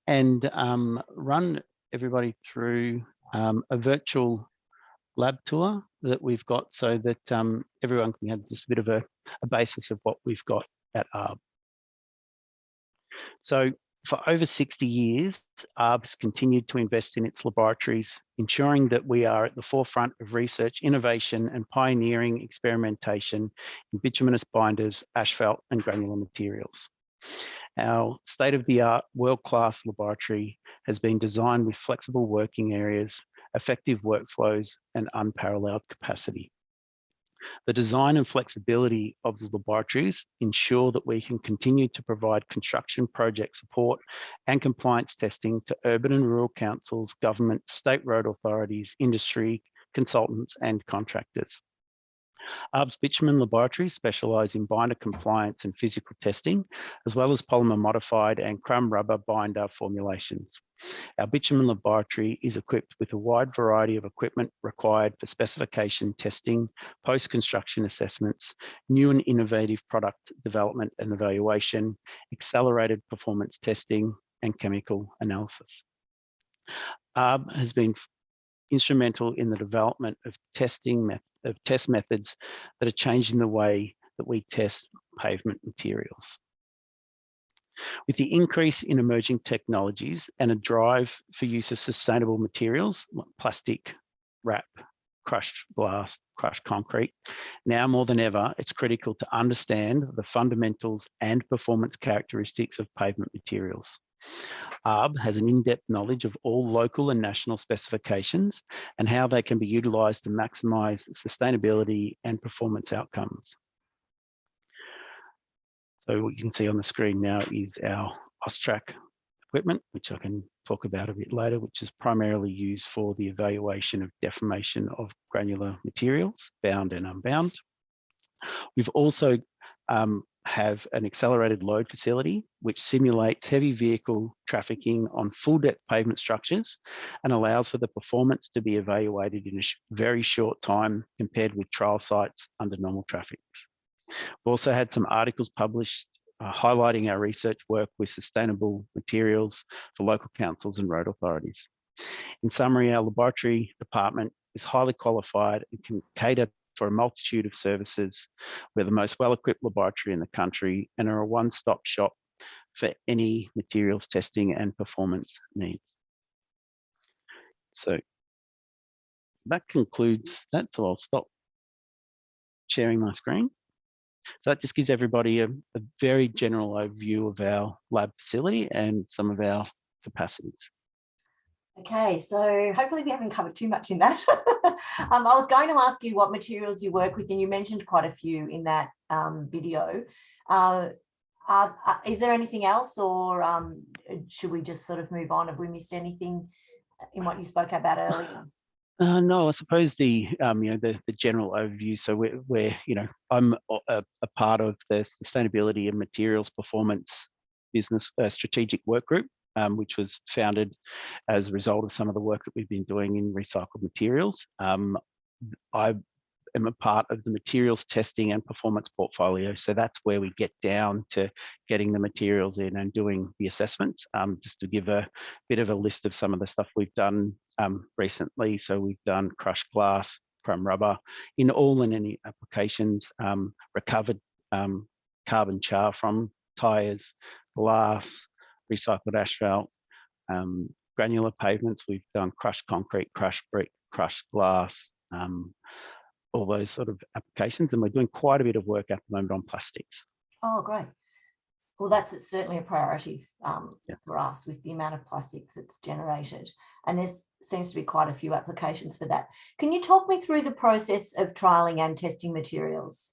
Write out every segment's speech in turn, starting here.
and run everybody through a virtual lab tour that we've got, so that everyone can have just a bit of a basis of what we've got at ARB. So for over 60 years, ARB's continued to invest in its laboratories, ensuring that we are at the forefront of research, innovation, and pioneering experimentation in bituminous binders, asphalt, and granular materials. Our state-of-the-art, world-class laboratory has been designed with flexible working areas, effective workflows, and unparalleled capacity. The design and flexibility of the laboratories ensure that we can continue to provide construction project support and compliance testing to urban and rural councils, government, state road authorities, industry, consultants, and contractors. ARB's bitumen laboratories specialise in binder compliance and physical testing, as well as polymer modified and crumb rubber binder formulations. Our bitumen laboratory is equipped with a wide variety of equipment required for specification testing, post-construction assessments, new and innovative product development and evaluation, accelerated performance testing, and chemical analysis. ARB has been instrumental in the development of test methods that are changing the way that we test pavement materials. With the increase in emerging technologies and a drive for use of sustainable materials like plastic, wrap, crushed glass, crushed concrete, now more than ever, it's critical to understand the fundamentals and performance characteristics of pavement materials. ARB has an in-depth knowledge of all local and national specifications and how they can be utilised to maximise sustainability and performance outcomes. So what you can see on the screen now is our AUSTRAC equipment, which I can talk about a bit later, which is primarily used for the evaluation of deformation of granular materials, bound and unbound. We've also have an accelerated load facility, which simulates heavy vehicle trafficking on full depth pavement structures and allows for the performance to be evaluated in a very short time compared with trial sites under normal traffic. We've also had some articles published highlighting our research work with sustainable materials for local councils and road authorities. In summary, our laboratory department is highly qualified and can cater for a multitude of services. We're the most well-equipped laboratory in the country and are a one-stop shop for any materials testing and performance needs. So that concludes that, so I'll stop sharing my screen. So that just gives everybody a very general overview of our lab facility and some of our capacities. Okay, so hopefully we haven't covered too much in that. I was going to ask you what materials you work with, and you mentioned quite a few in that video. Is there anything else, or should we just sort of move on? Have we missed anything in what you spoke about earlier? No, I suppose the general overview. So we're I'm a part of the Sustainability and Materials Performance Business Strategic Work Group, which was founded as a result of some of the work that we've been doing in recycled materials. I am a part of the materials testing and performance portfolio. So that's where we get down to getting the materials in and doing the assessments. Just to give a bit of a list of some of the stuff we've done recently. So we've done crushed glass, crumb rubber in all and any applications, recovered carbon char from tyres, glass, recycled asphalt, granular pavements. We've done crushed concrete, crushed brick, crushed glass, all those sort of applications, and we're doing quite a bit of work at the moment on plastics. Oh, great. Well, that's certainly a priority Yes. for us with the amount of plastic that's generated, and there seems to be quite a few applications for that. Can you talk me through the process of trialling and testing materials?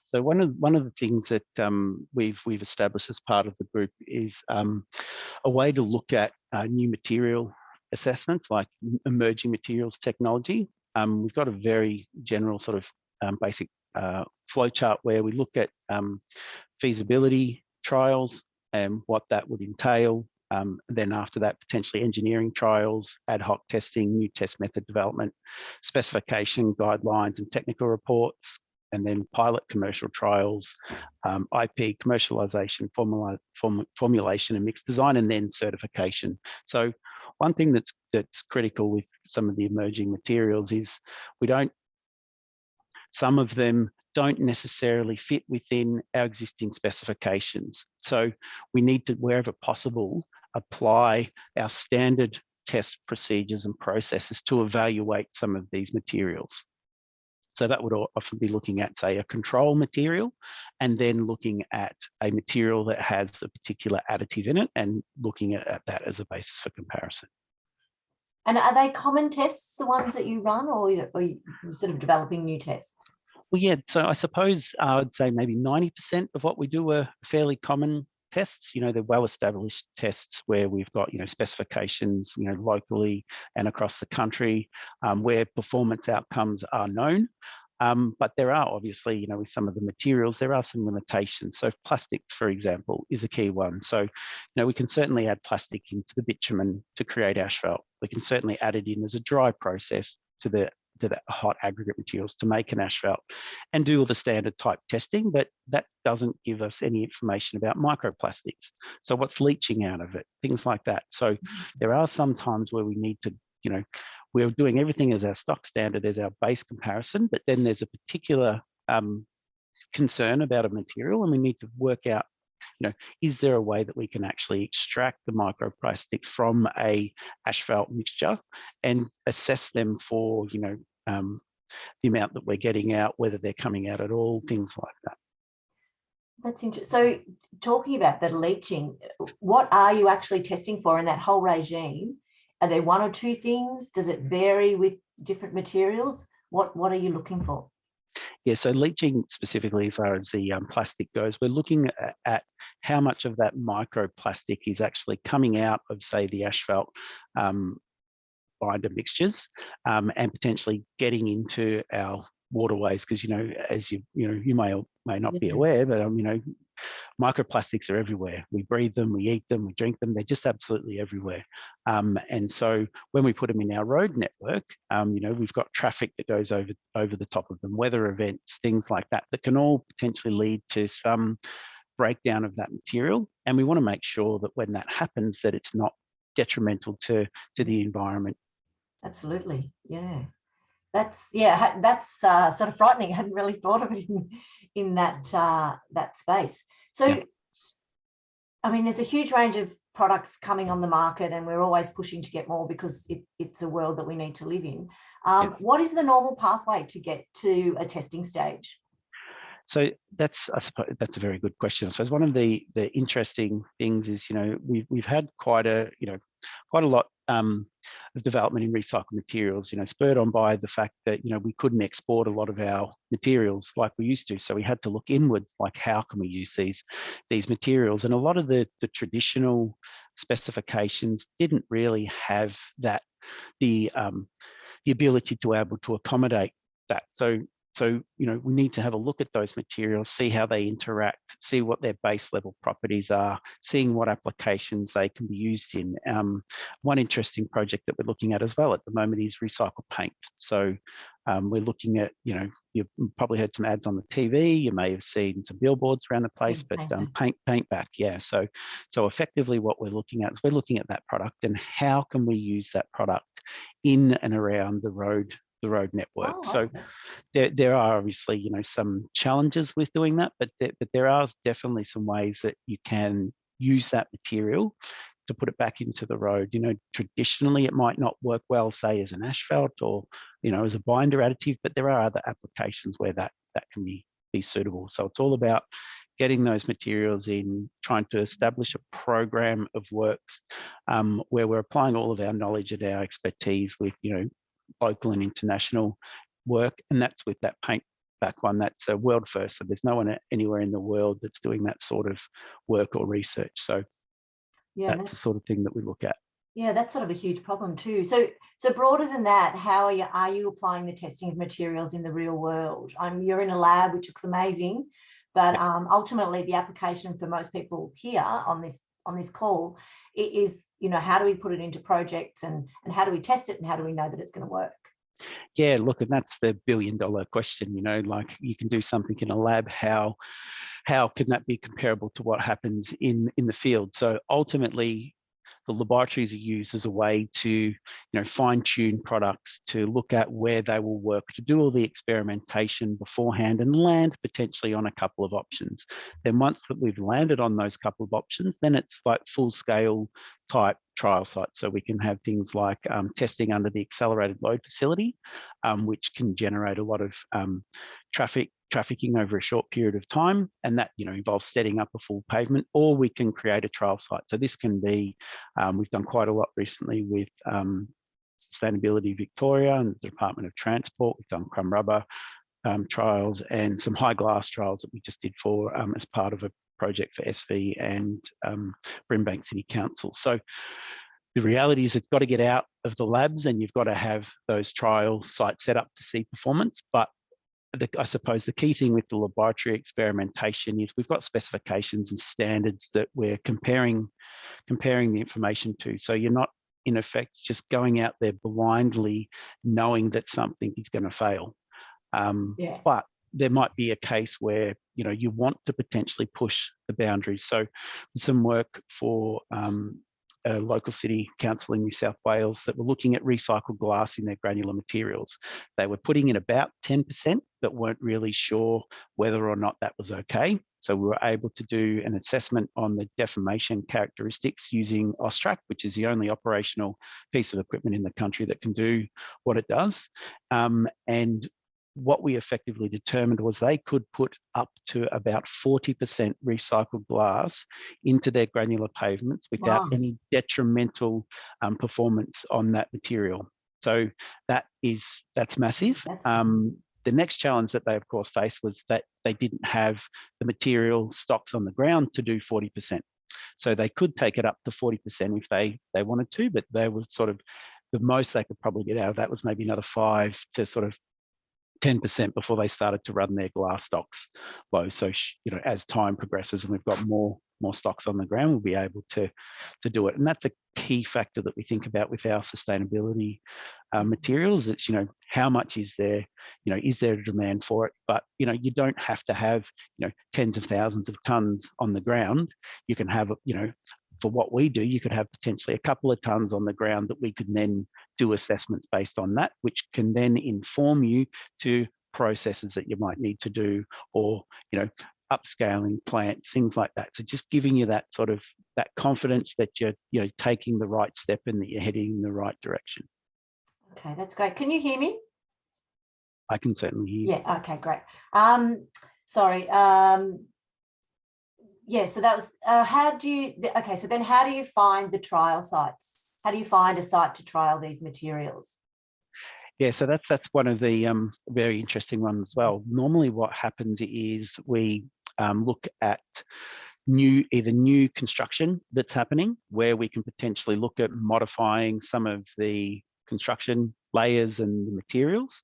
So one of the things that we've established as part of the group is a way to look at new material assessments, like emerging materials technology. We've got a very general sort of basic flowchart where we look at feasibility trials and what that would entail. Then after that, potentially engineering trials, ad hoc testing, new test method development, specification guidelines and technical reports, and then pilot commercial trials, IP, commercialization, formulation and mixed design, and then certification. So one thing that's critical with some of the emerging materials is some of them don't necessarily fit within our existing specifications. So we need to, wherever possible, apply our standard test procedures and processes to evaluate some of these materials. So that would often be looking at, say, a control material, and then looking at a material that has a particular additive in it and looking at that as a basis for comparison. And are they common tests, the ones that you run, or are you sort of developing new tests? Well, yeah, so I suppose I'd say maybe 90% of what we do are fairly common tests. They're well-established tests where we've got, specifications, locally and across the country, where performance outcomes are known. But there are obviously, with some of the materials, there are some limitations. So plastics, for example, is a key one. So, we can certainly add plastic into the bitumen to create asphalt. We can certainly add it in as a dry process to the hot aggregate materials to make an asphalt, and do all the standard type testing, but that doesn't give us any information about microplastics. So what's leaching out of it, things like that. So there are some times where we need to, we're doing everything as our stock standard, as our base comparison, but then there's a particular concern about a material, and we need to work out, is there a way that we can actually extract the microplastics from a asphalt mixture and assess them for, the amount that we're getting out, whether they're coming out at all, things like that. That's interesting. So talking about the leaching, what are you actually testing for in that whole regime? Are there one or two things? Does it vary with different materials? What are you looking for? Yeah, so leaching specifically as far as the plastic goes, we're looking at how much of that microplastic is actually coming out of, say, the asphalt binder mixtures, and potentially getting into our waterways, because as you may not be aware, but microplastics are everywhere. We breathe them, we eat them, we drink them. They're just absolutely everywhere. And so when we put them in our road network, we've got traffic that goes over the top of them, weather events, things like that, that can all potentially lead to some breakdown of that material. And we want to make sure that when that happens, that it's not detrimental to the environment. Absolutely, yeah. That's sort of frightening. I hadn't really thought of it in that space. So, yeah. I mean, there's a huge range of products coming on the market, and we're always pushing to get more because it's a world that we need to live in. Yes. What is the normal pathway to get to a testing stage? So I suppose that's a very good question. I suppose one of the interesting things is, we've had quite a lot of development in recycled materials, spurred on by the fact that, we couldn't export a lot of our materials like we used to. So we had to look inwards, like how can we use these materials? And a lot of the traditional specifications didn't really have the ability to be able to accommodate that. So, we need to have a look at those materials, see how they interact, see what their base level properties are, seeing what applications they can be used in. One interesting project that we're looking at as well at the moment is recycled paint. So we're looking at, you've probably heard some ads on the TV, you may have seen some billboards around the place, but paint back, yeah. So effectively what we're looking at is we're looking at that product and how can we use that product in and around the road network. Oh, so there are obviously, some challenges with doing that, but there are definitely some ways that you can use that material to put it back into the road. Traditionally it might not work well, say, as an asphalt or, as a binder additive, but there are other applications where that can be suitable. So it's all about getting those materials in, trying to establish a program of works where we're applying all of our knowledge and our expertise with, local and international work, and that's with that paint back one. That's a world first. So there's no one anywhere in the world that's doing that sort of work or research. So yeah, that's the sort of thing that we look at. Yeah, that's sort of a huge problem too. So broader than that, how are you applying the testing of materials in the real world? You're in a lab, which looks amazing, but ultimately the application for most people here on this call is, how do we put it into projects and how do we test it and how do we know that it's going to work? Yeah, look, and that's the billion-dollar question. Like, you can do something in a lab. How can that be comparable to what happens in the field? So ultimately, the laboratories are used as a way to fine-tune products, to look at where they will work, to do all the experimentation beforehand and land potentially on a couple of options. Then once that we've landed on those couple of options, then it's like full-scale type trial sites. So we can have things like testing under the accelerated load facility, which can generate a lot of trafficking over a short period of time, and that involves setting up a full pavement, or we can create a trial site. So this can be, we've done quite a lot recently with Sustainability Victoria and the Department of Transport. We've done crumb rubber trials and some high glass trials that we just did for as part of a project for SV and Brimbank City Council. So the reality is it's got to get out of the labs, and you've got to have those trial sites set up to see performance. But I suppose the key thing with the laboratory experimentation is we've got specifications and standards that we're comparing the information to. So you're not, in effect, just going out there blindly knowing that something is going to fail. But there might be a case where you want to potentially push the boundaries. So some work for a local city council in New South Wales that were looking at recycled glass in their granular materials. They were putting in about 10%, but weren't really sure whether or not that was okay. So we were able to do an assessment on the deformation characteristics using Austrac, which is the only operational piece of equipment in the country that can do what it does. And what we effectively determined was they could put up to about 40% recycled glass into their granular pavements without any detrimental performance on that material. So that's massive. The next challenge that they, of course, faced was that they didn't have the material stocks on the ground to do 40%. So they could take it up to 40% if they wanted to, but they were sort of, the most they could probably get out of that was maybe another 5 to sort of 10% before they started to run their glass stocks low. So, as time progresses and we've got more stocks on the ground, we'll be able to do it. And that's a key factor that we think about with our sustainability materials. It's, how much is there, is there a demand for it? But, you don't have to have, tens of thousands of tons on the ground. You can have, for what we do, you could have potentially a couple of tons on the ground that we could then do assessments based on that, which can then inform you to processes that you might need to do, or, upscaling plants, things like that. So just giving you that sort of that confidence that you're, taking the right step and that you're heading in the right direction. Okay, that's great. Can you hear me? I can certainly hear you. Yeah, okay, great. Sorry. Yeah, so that was, so then how do you find the trial sites? How do you find a site to trial these materials? Yeah, so that's one of the very interesting ones as well. Normally what happens is we look at either new construction that's happening, where we can potentially look at modifying some of the construction layers and the materials,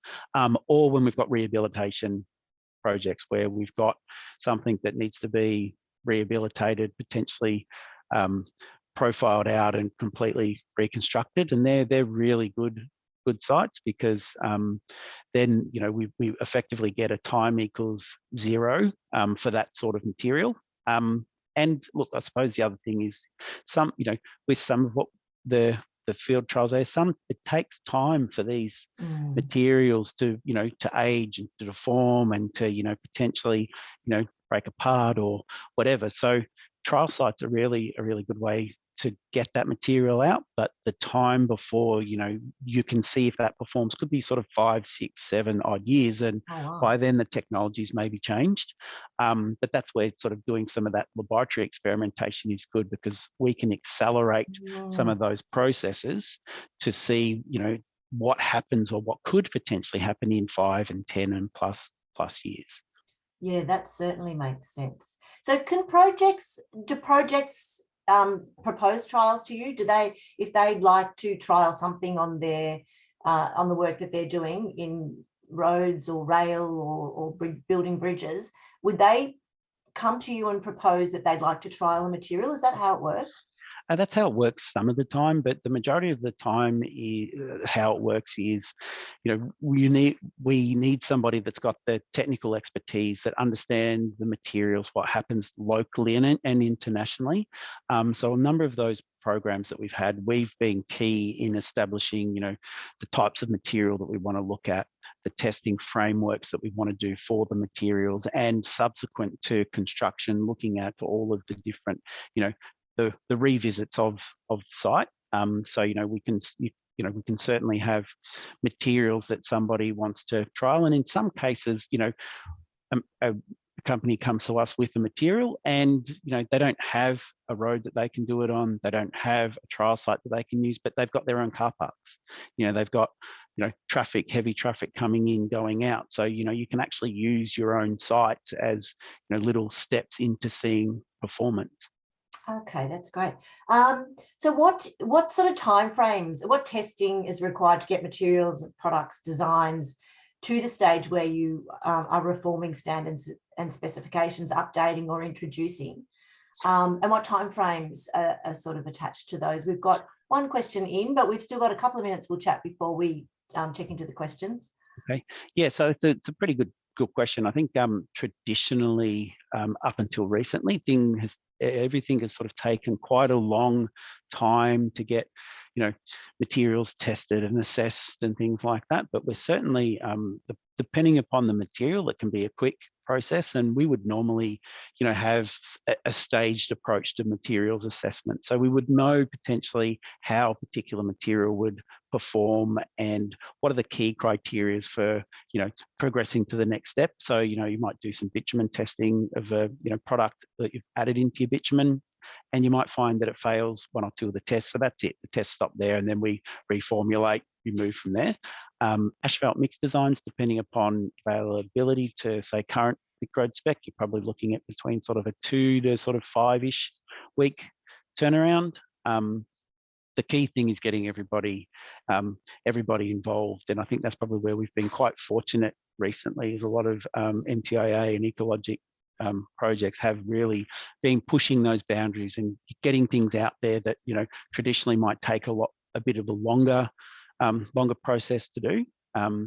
or when we've got rehabilitation projects where we've got something that needs to be rehabilitated, potentially profiled out and completely reconstructed. And they're really good sites, because then we effectively get a time equals 0 for that sort of material. And look, I suppose the other thing is with some of what the field trials are, it takes time for these materials to to age and to deform and to potentially break apart or whatever. So trial sites are really a really good way to get that material out, but the time before you can see if that performs could be sort of 5, 6, 7 odd years, and by then the technologies may be changed. But that's where sort of doing some of that laboratory experimentation is good, because we can accelerate some of those processes to see what happens or what could potentially happen in 5 and 10 and plus years. Yeah, that certainly makes sense. So do projects propose trials to you? Do they, if they'd like to trial something on their on the work that they're doing in roads or rail or building bridges, would they come to you and propose that they'd like to trial a material? Is that how it works? That's how it works some of the time, but the majority of the time, how it works is, we need somebody that's got the technical expertise, that understand the materials, what happens locally and internationally. So a number of those programs that we've had, we've been key in establishing, the types of material that we want to look at, the testing frameworks that we want to do for the materials, and subsequent to construction, looking at all of the different, the revisits of site. So we can certainly have materials that somebody wants to trial, and in some cases, a company comes to us with the material, and they don't have a road that they can do it on, they don't have a trial site that they can use, but they've got their own car parks. They've got heavy traffic coming in, going out. So you can actually use your own sites as little steps into seeing performance. Okay, that's great. So what sort of timeframes, what testing is required to get materials, products, designs to the stage where you are reforming standards and specifications, updating or introducing? And what timeframes are sort of attached to those? We've got one question in, but we've still got a couple of minutes we'll chat before we check into the questions. Okay, yeah, so it's a pretty good question. I think traditionally, up until recently, everything has sort of taken quite a long time to get, materials tested and assessed and things like that. But we're certainly, depending upon the material, it can be a quick process, and we would normally, have a staged approach to materials assessment. So we would know potentially how a particular material would perform and what are the key criteria for, progressing to the next step. So, you might do some bitumen testing of a, product that you've added into your bitumen, and you might find that it fails one or two of the tests. So that's it. The tests stop there, and then we reformulate, we move from there. Asphalt mix designs, depending upon availability to, say, current thick road spec, you're probably looking at between sort of a 2 to sort of 5-ish week turnaround. The key thing is getting everybody involved, and I think that's probably where we've been quite fortunate recently. Is a lot of NTIA and ecologic projects have really been pushing those boundaries and getting things out there that traditionally might take a bit of a longer process to do.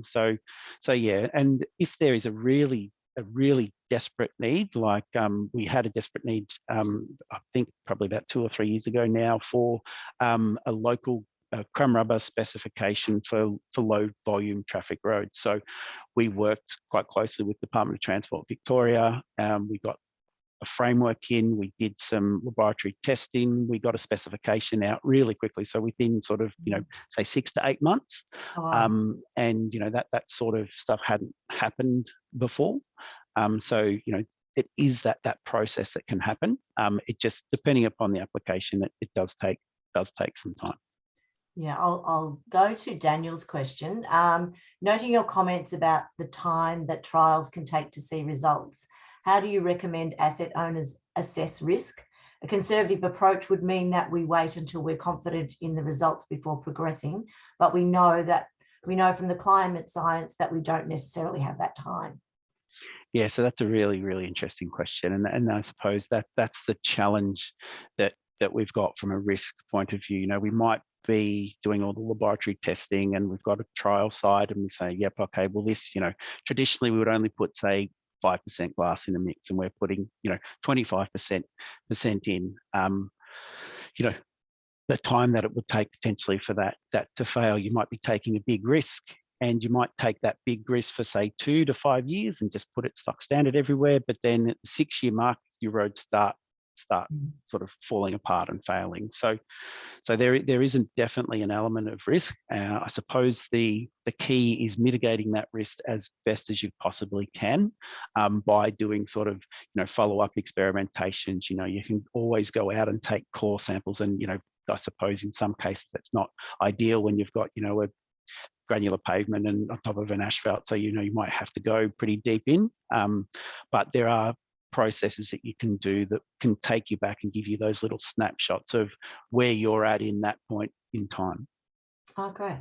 So yeah, and if there is a really desperate need, like we had a desperate need, I think probably about 2 or 3 years ago now, for a local chrome rubber specification for low volume traffic roads. So we worked quite closely with the Department of Transport Victoria. We got a framework in, we did some laboratory testing, we got a specification out really quickly. So within sort of, say 6 to 8 months. Oh, wow. And, that sort of stuff hadn't happened before. So, it is that process that can happen. It just, depending upon the application, it does take some time. Yeah, I'll go to Daniel's question. Noting your comments about the time that trials can take to see results, how do you recommend asset owners assess risk? A conservative approach would mean that we wait until we're confident in the results before progressing, but we know from the climate science that we don't necessarily have that time. Yeah, so that's a really, really interesting question, and I suppose that's the challenge that we've got from a risk point of view. We might be doing all the laboratory testing, and we've got a trial site, and we say, yep, okay, well, this, traditionally we would only put, say, 5% glass in a mix, and we're putting 25% in. The time that it would take potentially for that to fail, you might be taking a big risk, and you might take that big risk for, say, 2 to 5 years and just put it stock standard everywhere. But then at the 6-year mark, your roads start sort of falling apart and failing. So there isn't definitely an element of risk. I suppose the key is mitigating that risk as best as you possibly can, by doing sort of follow-up experimentations. You can always go out and take core samples, and I suppose in some cases that's not ideal when you've got a granular pavement and on top of an asphalt, so you might have to go pretty deep in, but there are processes that you can do that can take you back and give you those little snapshots of where you're at in that point in time. Oh, great.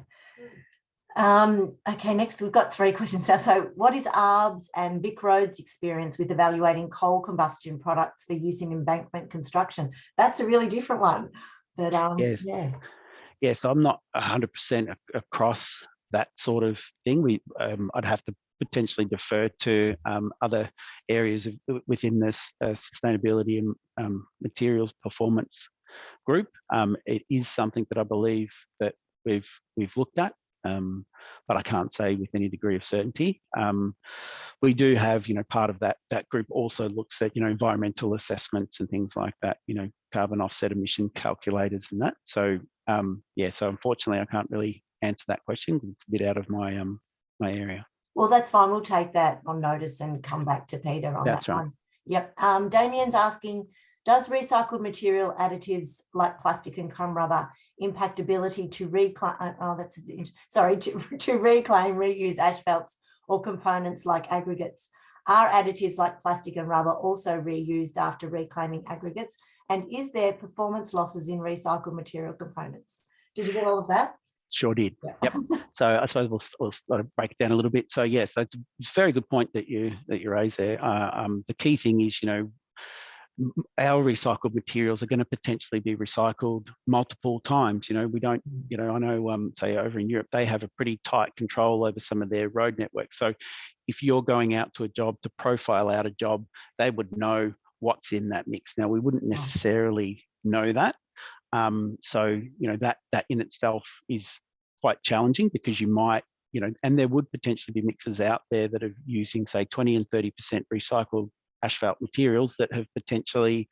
Okay, next we've got 3 questions now. So what is ARB's and Vic Road's experience with evaluating coal combustion products for use in embankment construction? That's a really different one. But Yes. yeah. So I'm not 100% across that sort of thing. I'd have to potentially defer to other areas within this sustainability and materials performance group. It is something that I believe that we've looked at, but I can't say with any degree of certainty. We do have, part of that group also looks at, environmental assessments and things like that, carbon offset emission calculators and that. So so unfortunately I can't really answer that question. It's a bit out of my my area. Well, that's fine. We'll take that on notice and come back to Peter on That's that right. one. Yep. Damien's asking, does recycled material additives like plastic and crumb rubber impact ability to reclaim, to reclaim, reuse asphalts or components like aggregates? Are additives like plastic and rubber also reused after reclaiming aggregates? And is there performance losses in recycled material components? Did you get all of that? Sure did. Yeah. Yep. So I suppose we'll sort of break it down a little bit. So yes, it's a very good point that you raised there. The key thing is, our recycled materials are going to potentially be recycled multiple times. We don't, I know, say over in Europe, they have a pretty tight control over some of their road network. So if you're going out to a job to profile out a job, they would know what's in that mix. Now, we wouldn't necessarily know that. So, that in itself is quite challenging because you might, and there would potentially be mixes out there that are using, say, 20 and 30% recycled asphalt materials that have potentially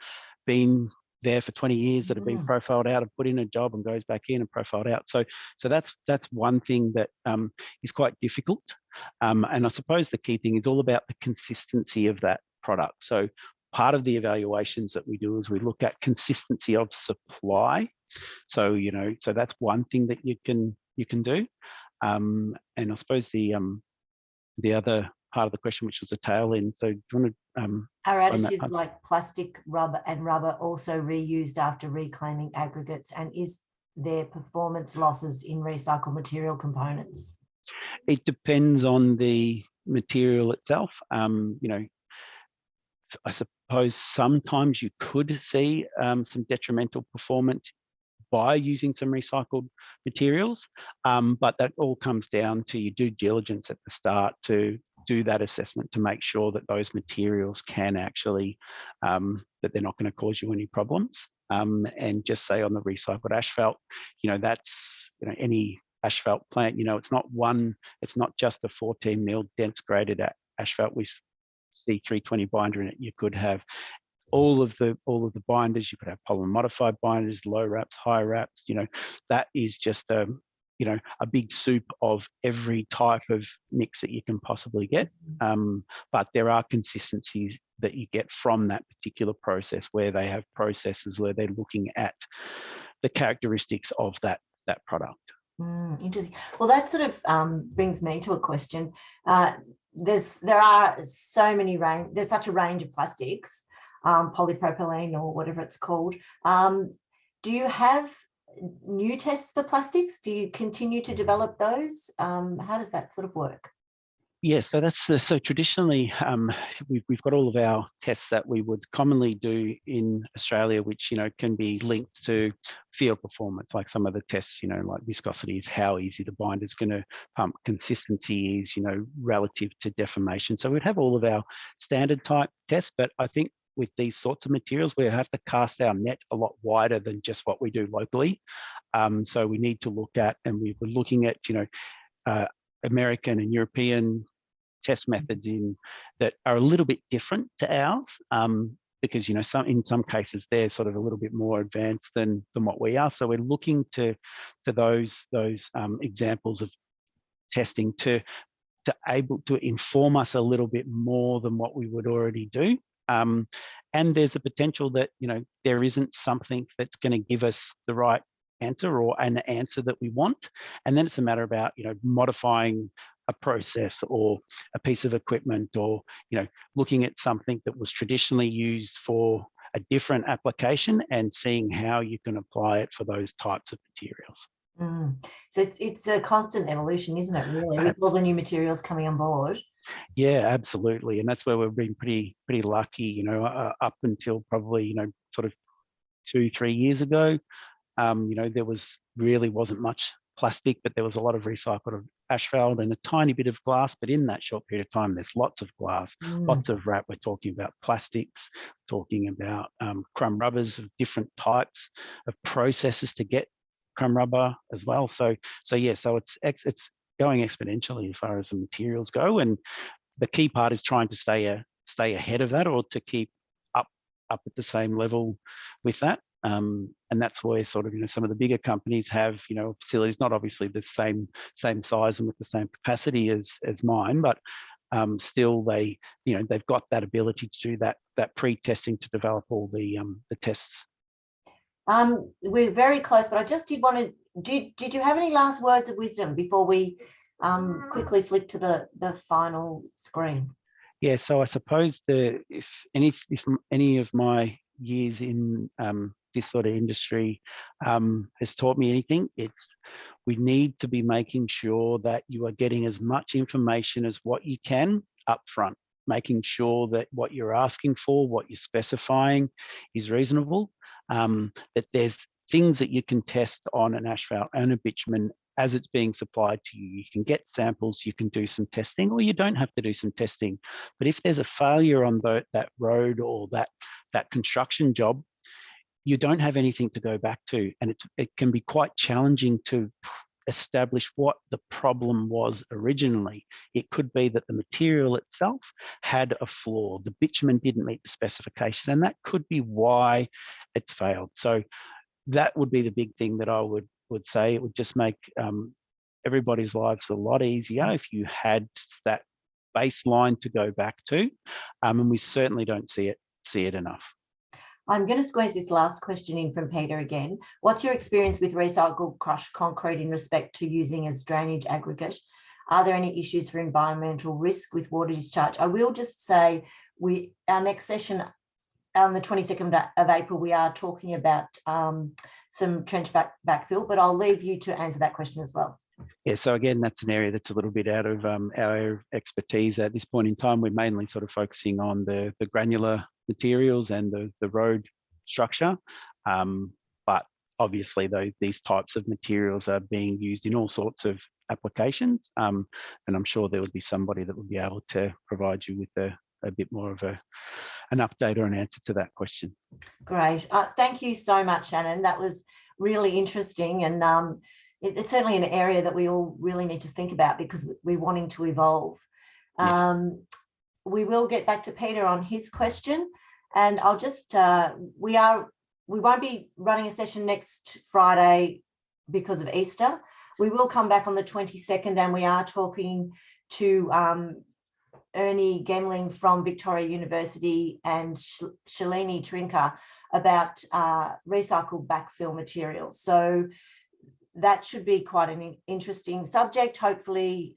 been there for 20 years that have been profiled out and put in a job and goes back in and profiled out. So that's one thing that is quite difficult. And I suppose the key thing is all about the consistency of that product. So part of the evaluations that we do is we look at consistency of supply. So, so that's one thing that you can do. And I suppose the other part of the question, which was the tail end. So do you want to are additives like plastic, rubber and rubber also reused after reclaiming aggregates? And is there performance losses in recycled material components? It depends on the material itself. I suppose sometimes you could see some detrimental performance by using some recycled materials, but that all comes down to your due diligence at the start to do that assessment to make sure that those materials can actually, that they're not going to cause you any problems. And just say on the recycled asphalt, that's, any asphalt plant, it's not just a 14 mil dense graded asphalt with C320 binder in it. You could have all of the binders. You could have polymer modified binders, low wraps, high wraps. That is just a big soup of every type of mix that you can possibly get. But there are consistencies that you get from that particular process where they have processes where they're looking at the characteristics of that product. Interesting. Well, that sort of brings me to a question. There's such a range of plastics, polypropylene or whatever it's called. Do you have new tests for plastics? Do you continue to develop those? How does that sort of work? Yeah, so that's so traditionally we've got all of our tests that we would commonly do in Australia, which can be linked to field performance, like some of the tests, like viscosity is how easy the binder is going to pump, consistency is, relative to deformation. So we'd have all of our standard type tests, but I think with these sorts of materials, we have to cast our net a lot wider than just what we do locally. So we need to look at, and we were looking at, American and European test methods that are a little bit different to ours, because in some cases they're sort of a little bit more advanced than what we are. So we're looking to those examples of testing to able to inform us a little bit more than what we would already do. And there's a potential that there isn't something that's going to give us the right answer or an answer that we want, and then it's a matter about modifying a process or a piece of equipment, or looking at something that was traditionally used for a different application and seeing how you can apply it for those types of materials. So it's a constant evolution, isn't it, really, with all the new materials coming on board? Yeah, absolutely. And that's where we've been pretty lucky, up until probably, sort of 2-3 years ago. There really wasn't much plastic, but there was a lot of recycled asphalt and a tiny bit of glass. But in that short period of time, there's lots of glass, lots of wrap. We're talking about plastics, talking about crumb rubbers of different types of processes to get crumb rubber as well. So it's going exponentially as far as the materials go, and the key part is trying to stay ahead of that, or to keep up at the same level with that. And that's where sort of some of the bigger companies have facilities, not obviously the same size and with the same capacity as mine, but still they've got that ability to do that pre-testing to develop all the tests. We're very close, but I just did want to. Did you have any last words of wisdom before we quickly flick to the final screen? Yeah, so I suppose if any of my years in this sort of industry has taught me anything, it's we need to be making sure that you are getting as much information as what you can up front, making sure that what you're asking for, what you're specifying is reasonable, that there's things that you can test on an asphalt and a bitumen as it's being supplied to you. You can get samples, you can do some testing, or you don't have to do some testing. But if there's a failure on that road or that construction job, you don't have anything to go back to. And it can be quite challenging to establish what the problem was originally. It could be that the material itself had a flaw. The bitumen didn't meet the specification, and that could be why it's failed. So that would be the big thing that I would say. It would just make everybody's lives a lot easier if you had that baseline to go back to, and we certainly don't see it enough. I'm going to squeeze this last question in from Peter again. What's your experience with recycled crushed concrete in respect to using as drainage aggregate? Are there any issues for environmental risk with water discharge? I will just say our next session on the 22nd of April, we are talking about some trench backfill, but I'll leave you to answer that question as well. Yeah, so again, that's an area that's a little bit out of our expertise at this point in time. We're mainly sort of focusing on the granular materials and the road structure. But obviously, these types of materials are being used in all sorts of applications. And I'm sure there would be somebody that would be able to provide you with a bit more of an update or an answer to that question. Great. Thank you so much, Shannon. That was really interesting. And it's certainly an area that we all really need to think about because we're wanting to evolve. Yes. We will get back to Peter on his question, and I'll just we won't be running a session next Friday because of Easter. We will come back on the 22nd, and we are talking to Ernie Gemling from Victoria University and Shalini Trinka about recycled backfill materials. So that should be quite an interesting subject. Hopefully,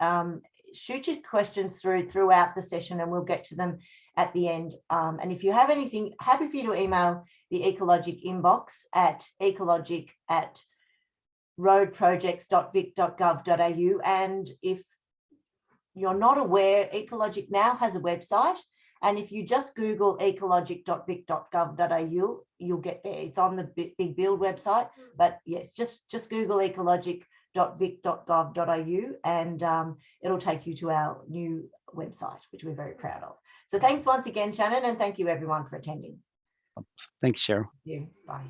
shoot your questions throughout the session and we'll get to them at the end. And if you have anything, happy for you to email the Ecologic inbox at ecologic@roadprojects.vic.gov.au. And if you're not aware, Ecologic now has a website. And if you just Google ecologic.vic.gov.au, you'll get there. It's on the Big Build website. But yes, just Google ecologic.vic.gov.au and it'll take you to our new website, which we're very proud of. So thanks once again, Shannon, and thank you everyone for attending. Thanks, Cheryl. Thank you. Bye.